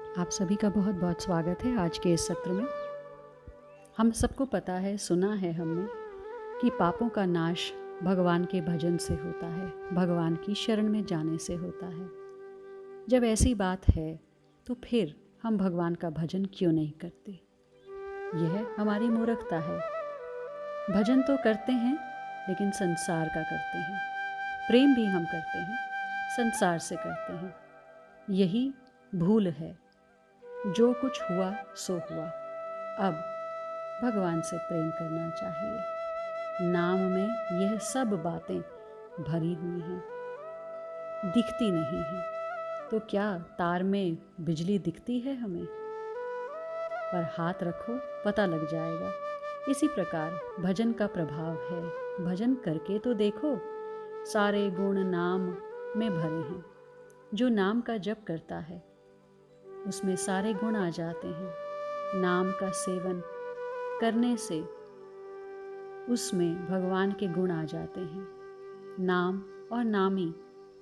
आप सभी का बहुत बहुत स्वागत है आज के इस सत्र में। हम सबको पता है, सुना है हमने कि पापों का नाश भगवान के भजन से होता है, भगवान की शरण में जाने से होता है। जब ऐसी बात है तो फिर हम भगवान का भजन क्यों नहीं करते? यह हमारी मूर्खता है। भजन तो करते हैं लेकिन संसार का करते हैं। प्रेम भी हम करते हैं, संसार से करते हैं। यही भूल है। जो कुछ हुआ सो हुआ। अब भगवान से प्रेम करना चाहिए। नाम में यह सब बातें भरी हुई हैं, दिखती नहीं हैं। तो क्या तार में बिजली दिखती है हमें? पर हाथ रखो, पता लग जाएगा। इसी प्रकार भजन का प्रभाव है। भजन करके तो देखो, सारे गुण नाम में भरे हैं। जो नाम का जप करता है उसमें सारे गुण आ जाते हैं। नाम का सेवन करने से उसमें भगवान के गुण आ जाते हैं। नाम और नामी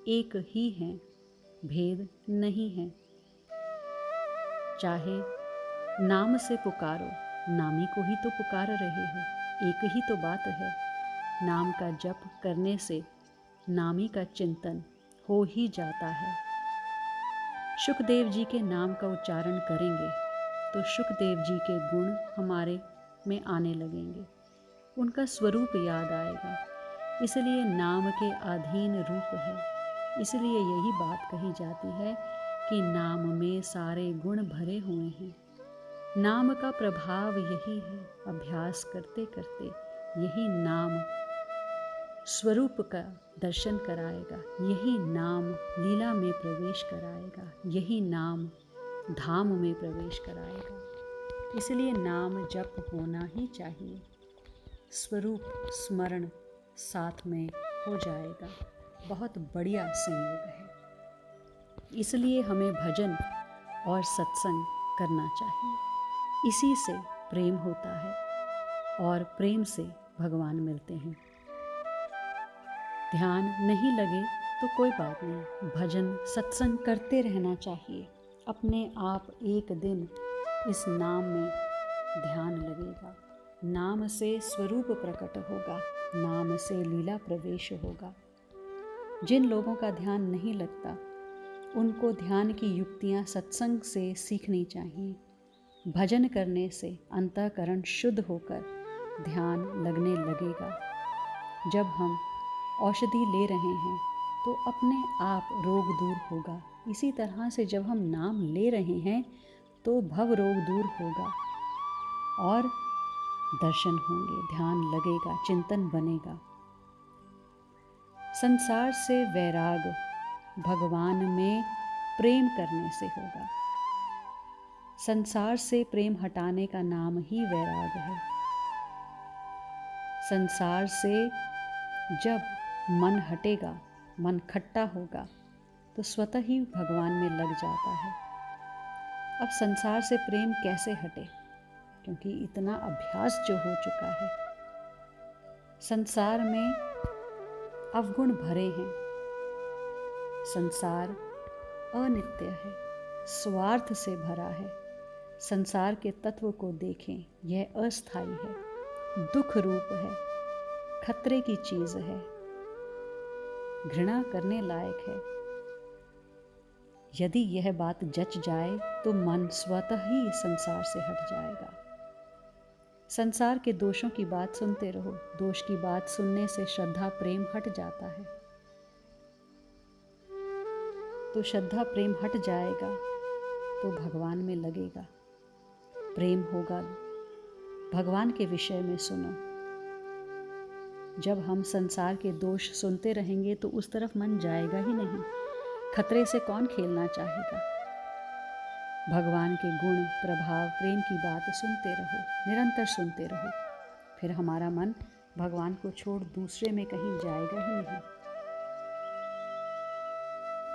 एक ही हैं, भेद नहीं है। चाहे नाम से पुकारो, नामी को ही तो पुकार रहे हो, एक ही तो बात है। नाम का जप करने से नामी का चिंतन हो ही जाता है। शुकदेव जी के नाम का उच्चारण करेंगे तो शुकदेव जी के गुण हमारे में आने लगेंगे, उनका स्वरूप याद आएगा। इसलिए नाम के अधीन रूप है। इसलिए यही बात कही जाती है कि नाम में सारे गुण भरे हुए हैं। नाम का प्रभाव यही है। अभ्यास करते करते यही नाम स्वरूप का दर्शन कराएगा। यही नाम लीला में प्रवेश कराएगा। यही नाम धाम में प्रवेश कराएगा। इसलिए नाम जप होना ही चाहिए। स्वरूप स्मरण साथ में हो जाएगा। बहुत बढ़िया संयोग है। इसलिए हमें भजन और सत्संग करना चाहिए। इसी से प्रेम होता है और प्रेम से भगवान मिलते हैं। ध्यान नहीं लगे तो कोई बात नहीं, भजन सत्संग करते रहना चाहिए। अपने आप एक दिन इस नाम में ध्यान लगेगा। नाम से स्वरूप प्रकट होगा, नाम से लीला प्रवेश होगा। जिन लोगों का ध्यान नहीं लगता उनको ध्यान की युक्तियां सत्संग से सीखनी चाहिए। भजन करने से अंतःकरण शुद्ध होकर ध्यान लगने लगेगा। जब हम औषधि ले रहे हैं तो अपने आप रोग दूर होगा। इसी तरह से जब हम नाम ले रहे हैं तो भव रोग दूर होगा और दर्शन होंगे, ध्यान लगेगा, चिंतन बनेगा। संसार से वैराग भगवान में प्रेम करने से होगा। संसार से प्रेम हटाने का नाम ही वैराग है। संसार से जब मन हटेगा, मन खट्टा होगा तो स्वतः ही भगवान में लग जाता है। अब संसार से प्रेम कैसे हटे? क्योंकि इतना अभ्यास जो हो चुका है। संसार में अवगुण भरे हैं। संसार अनित्य है, स्वार्थ से भरा है। संसार के तत्व को देखें, यह अस्थायी है, दुख रूप है, खतरे की चीज है, घृणा करने लायक है। यदि यह बात जच जाए तो मन स्वतः ही संसार से हट जाएगा। संसार के दोषों की बात सुनते रहो। दोष की बात सुनने से श्रद्धा प्रेम हट जाता है। तो श्रद्धा प्रेम हट जाएगा तो भगवान में लगेगा, प्रेम होगा। भगवान के विषय में सुनो। जब हम संसार के दोष सुनते रहेंगे तो उस तरफ मन जाएगा ही नहीं। खतरे से कौन खेलना चाहेगा? भगवान के गुण, प्रभाव, प्रेम की बात सुनते रहो, निरंतर सुनते रहो। फिर हमारा मन भगवान को छोड़ दूसरे में कहीं जाएगा ही नहीं।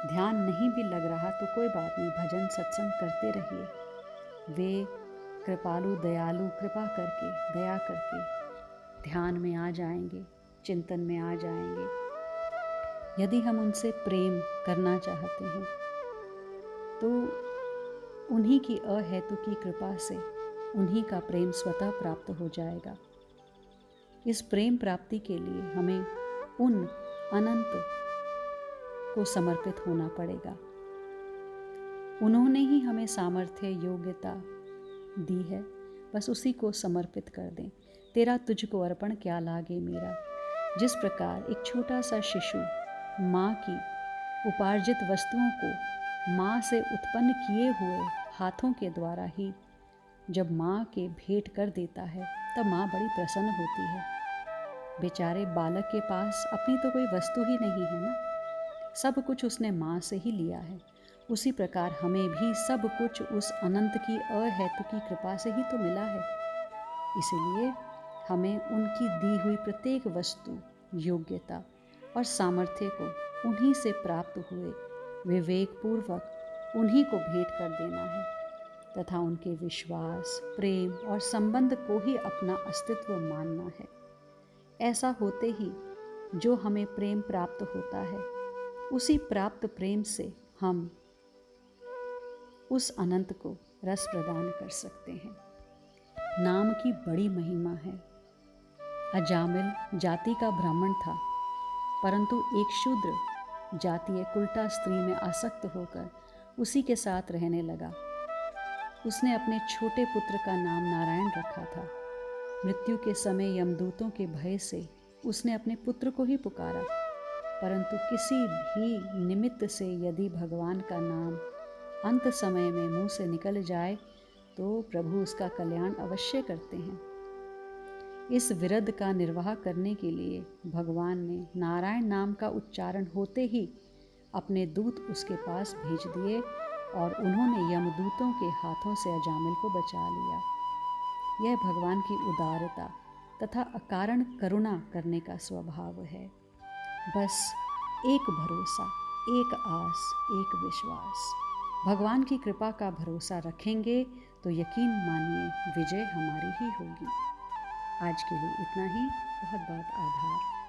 ध्यान नहीं भी लग रहा तो कोई बात नहीं, भजन सत्संग करते रहिए। वे कृपालु दयालु कृपा करके, दया करके ध्यान में आ जाएंगे, चिंतन में आ जाएंगे। यदि हम उनसे प्रेम करना चाहते हैं तो उन्हीं की अहेतु की कृपा से उन्हीं का प्रेम स्वतः प्राप्त हो जाएगा। इस प्रेम प्राप्ति के लिए हमें उन अनंत को समर्पित होना पड़ेगा। उन्होंने ही हमें सामर्थ्य, योग्यता दी है, बस उसी को समर्पित कर दें। तेरा तुझको अर्पण क्या लागे मेरा। जिस प्रकार एक छोटा सा शिशु माँ की उपार्जित वस्तुओं को माँ से उत्पन्न किए हुए हाथों के द्वारा ही जब माँ के भेंट कर देता है, तब माँ बड़ी प्रसन्न होती है। बेचारे बालक के पास अपनी तो कोई वस्तु ही नहीं है ना, सब कुछ उसने माँ से ही लिया है। उसी प्रकार हमें भी सब कुछ उस अनंत की अहेतु की कृपा से ही तो मिला है। इसीलिए हमें उनकी दी हुई प्रत्येक वस्तु, योग्यता और सामर्थ्य को उन्हीं से प्राप्त हुए विवेकपूर्वक उन्हीं को भेंट कर देना है तथा उनके विश्वास, प्रेम और संबंध को ही अपना अस्तित्व मानना है। ऐसा होते ही जो हमें प्रेम प्राप्त होता है, उसी प्राप्त प्रेम से हम उस अनंत को रस प्रदान कर सकते हैं। नाम की बड़ी महिमा है। अजामिल जाति का ब्राह्मण था, परंतु एक शूद्र जातीय कुल्टा स्त्री में आसक्त होकर उसी के साथ रहने लगा। उसने अपने छोटे पुत्र का नाम नारायण रखा था। मृत्यु के समय यमदूतों के भय से उसने अपने पुत्र को ही पुकारा, परंतु किसी भी निमित्त से यदि भगवान का नाम अंत समय में मुंह से निकल जाए तो प्रभु उसका कल्याण अवश्य करते हैं। इस विरध का निर्वाह करने के लिए भगवान ने नारायण नाम का उच्चारण होते ही अपने दूत उसके पास भेज दिए और उन्होंने यमदूतों के हाथों से अजामिल को बचा लिया। यह भगवान की उदारता तथा अकारण करुणा करने का स्वभाव है। बस एक भरोसा, एक आस, एक विश्वास, भगवान की कृपा का भरोसा रखेंगे तो यकीन मानिए विजय हमारी ही होगी। आज के लिए इतना ही। बहुत बहुत आभार।